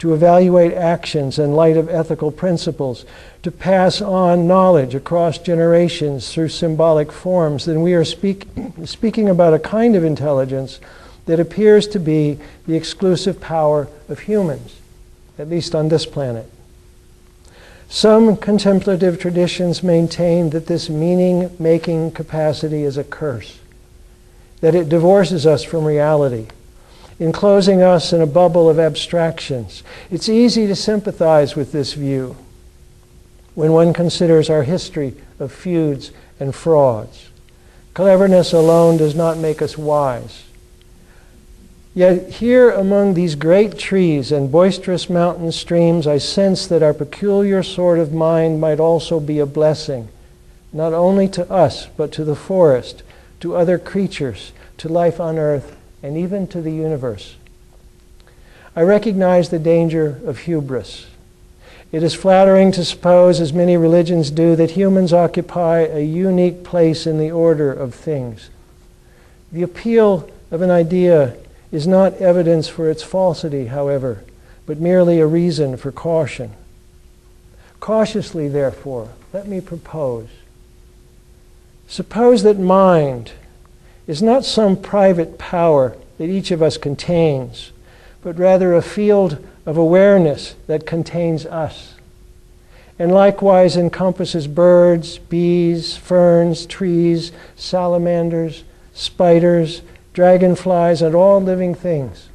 to evaluate actions in light of ethical principles, to pass on knowledge across generations through symbolic forms, then we are speaking about a kind of intelligence that appears to be the exclusive power of humans, at least on this planet. Some contemplative traditions maintain that this meaning-making capacity is a curse, that it divorces us from reality, enclosing us in a bubble of abstractions. It's easy to sympathize with this view when one considers our history of feuds and frauds. Cleverness alone does not make us wise. Yet here among these great trees and boisterous mountain streams, I sense that our peculiar sort of mind might also be a blessing, not only to us, but to the forest, to other creatures, to life on earth, and even to the universe. I recognize the danger of hubris. It is flattering to suppose, as many religions do, that humans occupy a unique place in the order of things. The appeal of an idea is not evidence for its falsity, however, but merely a reason for caution. Cautiously, therefore, let me propose. Suppose that mind is not some private power that each of us contains, but rather a field of awareness that contains us, and likewise encompasses birds, bees, ferns, trees, salamanders, spiders, dragonflies, and all living things,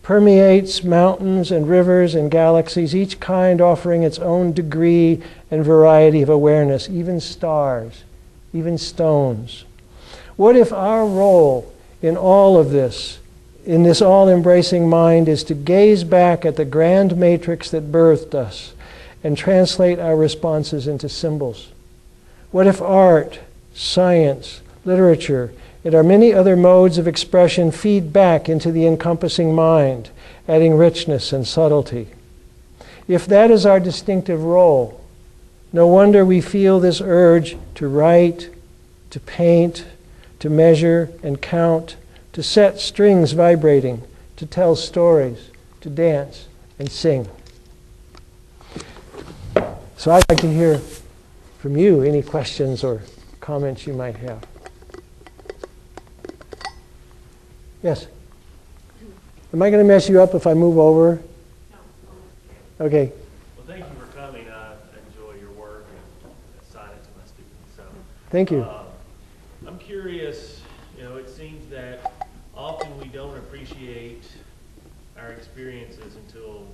permeates mountains and rivers and galaxies, each kind offering its own degree and variety of awareness, even stars, even stones. What if our role in all of this, in this all-embracing mind, is to gaze back at the grand matrix that birthed us and translate our responses into symbols? What if art, science, literature, and our many other modes of expression feed back into the encompassing mind, adding richness and subtlety? If that is our distinctive role, no wonder we feel this urge to write, to paint, to measure and count, to set strings vibrating, to tell stories, to dance and sing. So I'd like to hear from you any questions or comments you might have. Yes? Am I going to mess you up if I move over? No. Okay. Well, thank you for coming. I enjoy your work and assign it to my students. So, thank you. I'm curious, it seems that often we don't appreciate our experiences until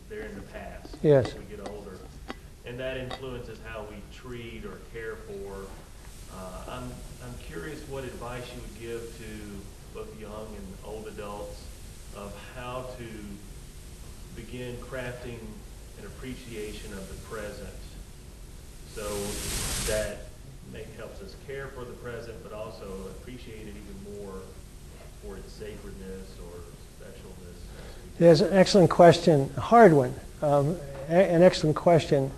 they're in the past. Yes. As we get older. And that influences how we treat or care for. I'm curious what advice you would give to both young and old adults of how to begin crafting an appreciation of the present, so that helps us care for the present, but also appreciate it even more for its sacredness or specialness. There's an excellent question, a hard one, an excellent question.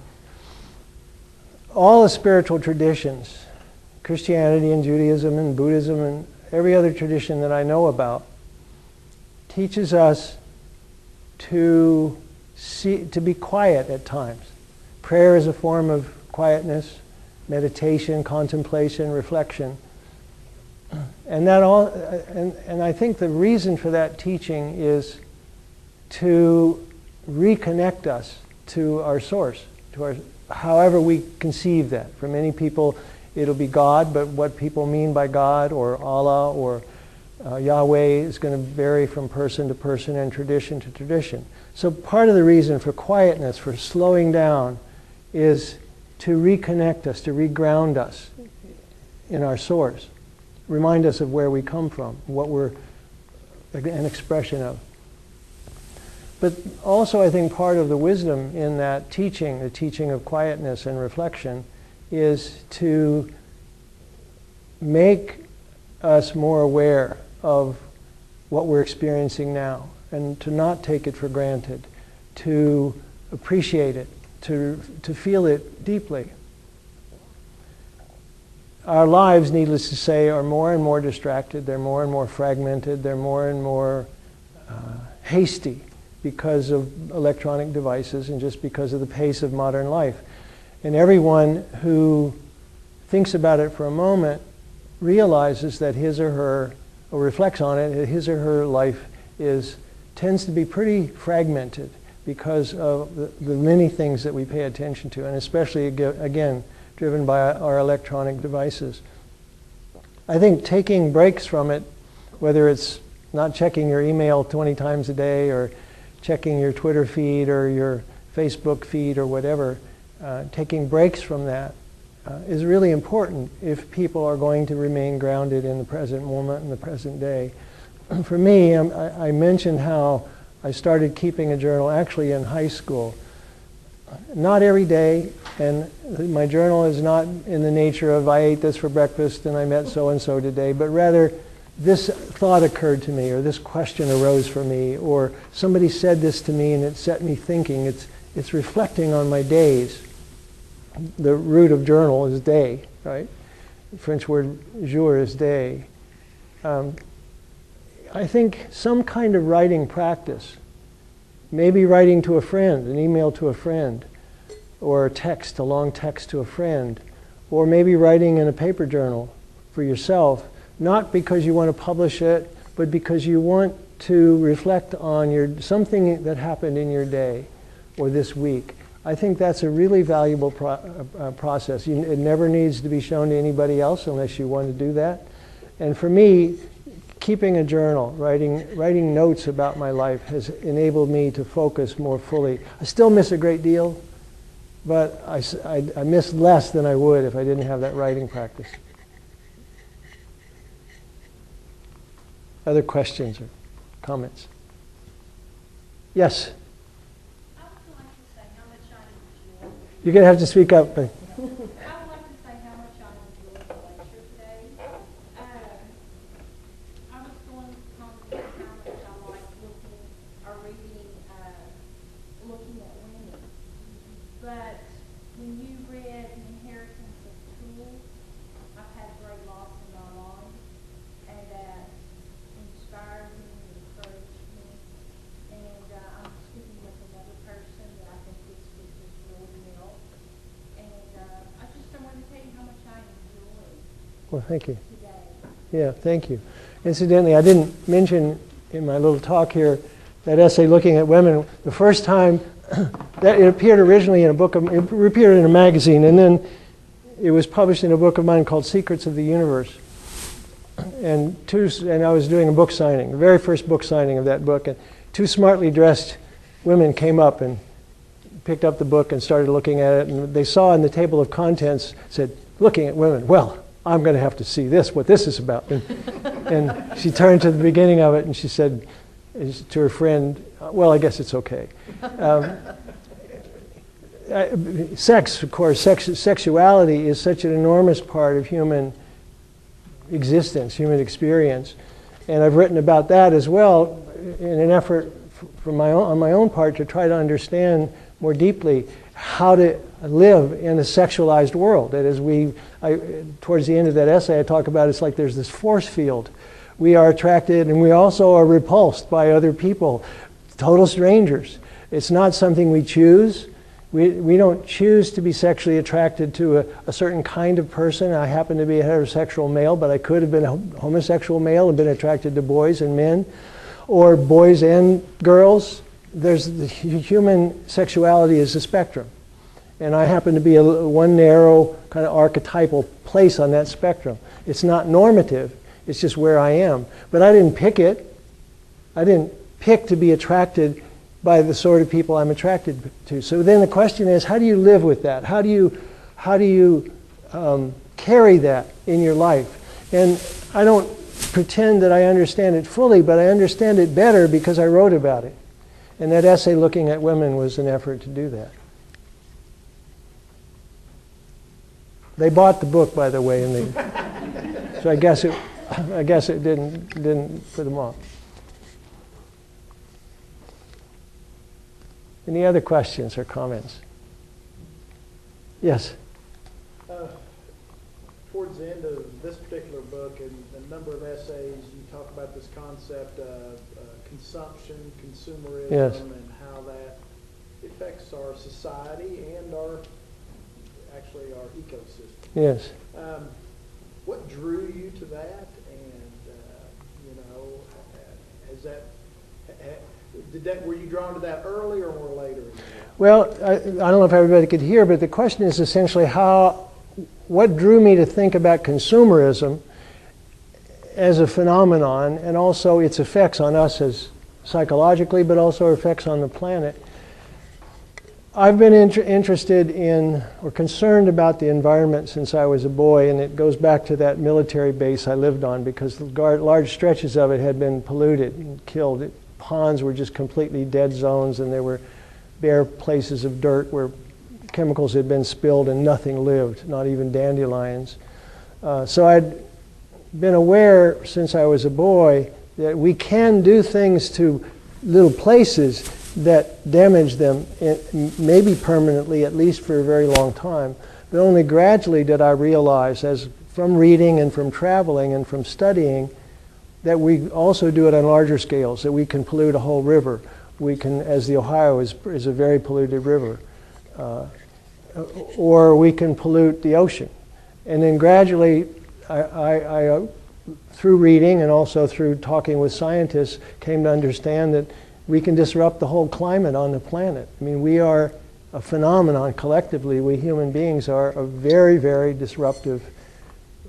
All the spiritual traditions, Christianity and Judaism and Buddhism and every other tradition that I know about, teaches us to be quiet at times. Prayer is a form of quietness, meditation, contemplation, reflection. And I think the reason for that teaching is to reconnect us to our source, however we conceive that. For many people, it'll be God, but what people mean by God or Allah or Yahweh is going to vary from person to person and tradition to tradition. So part of the reason for quietness, for slowing down, is to reconnect us, to reground us in our source. Remind us of where we come from, what we're an expression of. But also I think part of the wisdom in that teaching, the teaching of quietness and reflection, is to make us more aware of what we're experiencing now and to not take it for granted, to appreciate it, to feel it deeply. Our lives, needless to say, are more and more distracted, they're more and more fragmented, they're more and more hasty because of electronic devices and just because of the pace of modern life. And everyone who thinks about it for a moment realizes that his or her, or reflects on it, that his or her life tends to be pretty fragmented because of the many things that we pay attention to, and especially, again, driven by our electronic devices. I think taking breaks from it, whether it's not checking your email 20 times a day or checking your Twitter feed or your Facebook feed or whatever, taking breaks from that is really important if people are going to remain grounded in the present moment and the present day. For me, I mentioned how I started keeping a journal actually in high school. Not every day, and my journal is not in the nature of I ate this for breakfast and I met so-and-so today, but rather this thought occurred to me, or this question arose for me, or somebody said this to me and it set me thinking. It's reflecting on my days. The root of journal is day, right? The French word jour is day. I think some kind of writing practice, maybe writing to a friend, an email to a friend, or a long text to a friend, or maybe writing in a paper journal for yourself, not because you want to publish it, but because you want to reflect on something that happened in your day or this week. I think that's a really valuable process. It never needs to be shown to anybody else unless you want to do that. And for me, keeping a journal, writing notes about my life has enabled me to focus more fully. I still miss a great deal, but I miss less than I would if I didn't have that writing practice. Other questions or comments? Yes? I would like to say how much I enjoyed. You're going to have to speak up. I would like to say how much I enjoyed the lecture today. I was going to comment how much I like reading, looking at women. But when you read The Inheritance of Tools, I've had great loss in my life, and that inspired me and encouraged me. And I'm speaking with another person that I think this would just really help. And I wanted to tell you how much I enjoyed Well, thank you. today. Yeah, thank you. Incidentally, I didn't mention in my little talk here that essay looking at women. The first time that it appeared originally in a book, it appeared in a magazine, and then it was published in a book of mine called Secrets of the Universe. And I was doing a book signing, the very first book signing of that book, and two smartly dressed women came up and picked up the book and started looking at it, and they saw in the table of contents, said, looking at women, well, I'm going to have to see what this is about. And she turned to the beginning of it and she said to her friend, well, I guess it's okay. Sex, of course, sexuality is such an enormous part of human existence, human experience. And I've written about that as well in an effort on my own part to try to understand more deeply how to live in a sexualized world. That is, towards the end of that essay, I talk about it's like there's this force field. We are attracted and we also are repulsed by other people, total strangers. It's not something we choose. We don't choose to be sexually attracted to a certain kind of person. I happen to be a heterosexual male, but I could have been a homosexual male and been attracted to boys and men, or boys and girls. Human sexuality is a spectrum. And I happen to be one narrow kind of archetypal place on that spectrum. It's not normative, it's just where I am. But I didn't pick it. I didn't pick to be attracted by the sort of people I'm attracted to. So then the question is, how do you live with that? How do you carry that in your life? And I don't pretend that I understand it fully, but I understand it better because I wrote about it. And that essay looking at women was an effort to do that. They bought the book, by the way, and so I guess it didn't put them off. Any other questions or comments? Yes. Towards the end of this particular book and a number of essays, you talk about this concept of consumption, consumerism, Yes. and how that affects our society and actually our ecosystem. Yes. What drew you to that, and were you drawn to that earlier or more later in your life? Well, I don't know if everybody could hear, but the question is essentially what drew me to think about consumerism as a phenomenon, and also its effects on us as psychologically, but also effects on the planet. I've been interested in or concerned about the environment since I was a boy, and it goes back to that military base I lived on, because large stretches of it had been polluted and killed. Ponds were just completely dead zones, and there were bare places of dirt where chemicals had been spilled and nothing lived, not even dandelions. So I'd been aware since I was a boy that we can do things to little places that damage them, maybe permanently, at least for a very long time. But only gradually did I realize, as from reading and from traveling and from studying, that we also do it on larger scales, that we can pollute a whole river. We can, as the Ohio is a very polluted river, or we can pollute the ocean. And then gradually, I through reading and also through talking with scientists, came to understand that we can disrupt the whole climate on the planet. I mean, we are a phenomenon collectively. We human beings are a very, very disruptive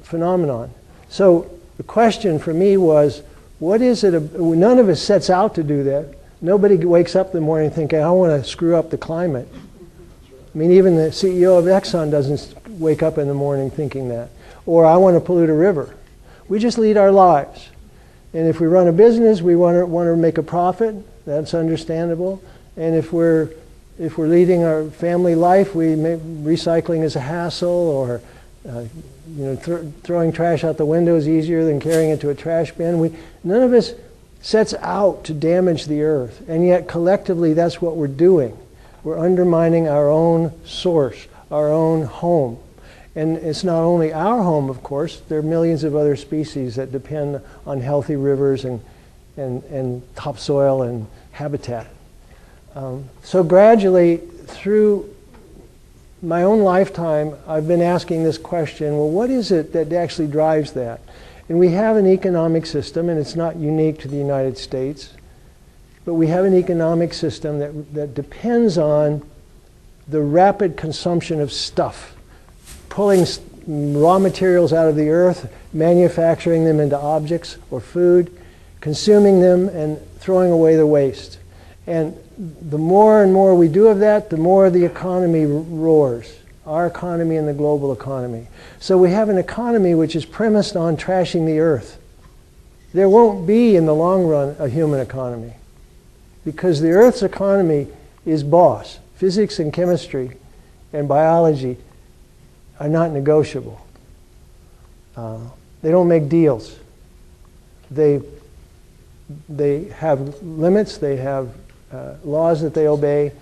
phenomenon. So the question for me was, what is it? None of us sets out to do that. Nobody wakes up in the morning thinking, I want to screw up the climate. I mean, even the CEO of Exxon doesn't wake up in the morning thinking that. Or I want to pollute a river. We just lead our lives. And if we run a business, we want to make a profit. That's understandable. And if we're leading our family life, recycling is a hassle, or throwing trash out the window is easier than carrying it to a trash bin. None of us sets out to damage the earth, and yet collectively that's what we're doing. We're undermining our own source, our own home. And it's not only our home, of course. There are millions of other species that depend on healthy rivers and topsoil and habitat. So gradually, through my own lifetime, I've been asking this question, well, what is it that actually drives that? And we have an economic system, and it's not unique to the United States, but we have an economic system that depends on the rapid consumption of stuff, pulling raw materials out of the earth, manufacturing them into objects or food, consuming them, and throwing away the waste. And the more and more we do of that, the more the economy roars, our economy and the global economy. So we have an economy which is premised on trashing the earth. There won't be, in the long run, a human economy, because the earth's economy is boss. Physics and chemistry and biology are not negotiable. They don't make deals. They have limits, they have laws that they obey,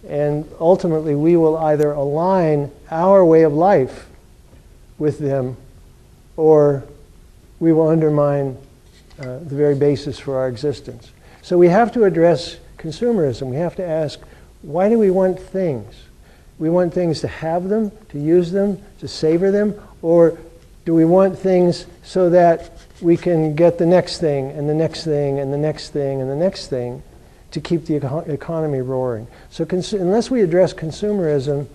and ultimately we will either align our way of life with them, or we will undermine the very basis for our existence. So we have to address consumerism. We have to ask, why do we want things? We want things to have them, to use them, to savor them, or do we want things so that we can get the next thing and the next thing and the next thing and the next thing to keep the economy roaring? So unless we address consumerism,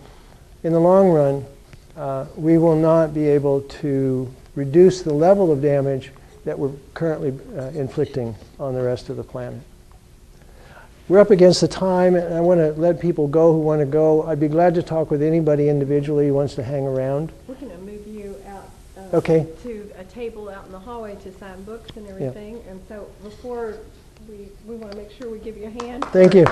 in the long run, we will not be able to reduce the level of damage that we're currently inflicting on the rest of the planet. We're up against the time, and I want to let people go who want to go. I'd be glad to talk with anybody individually who wants to hang around. We're going to move you out to a table out in the hallway to sign books and everything. Yeah. And so before we want to make sure we give you a hand. Thank you.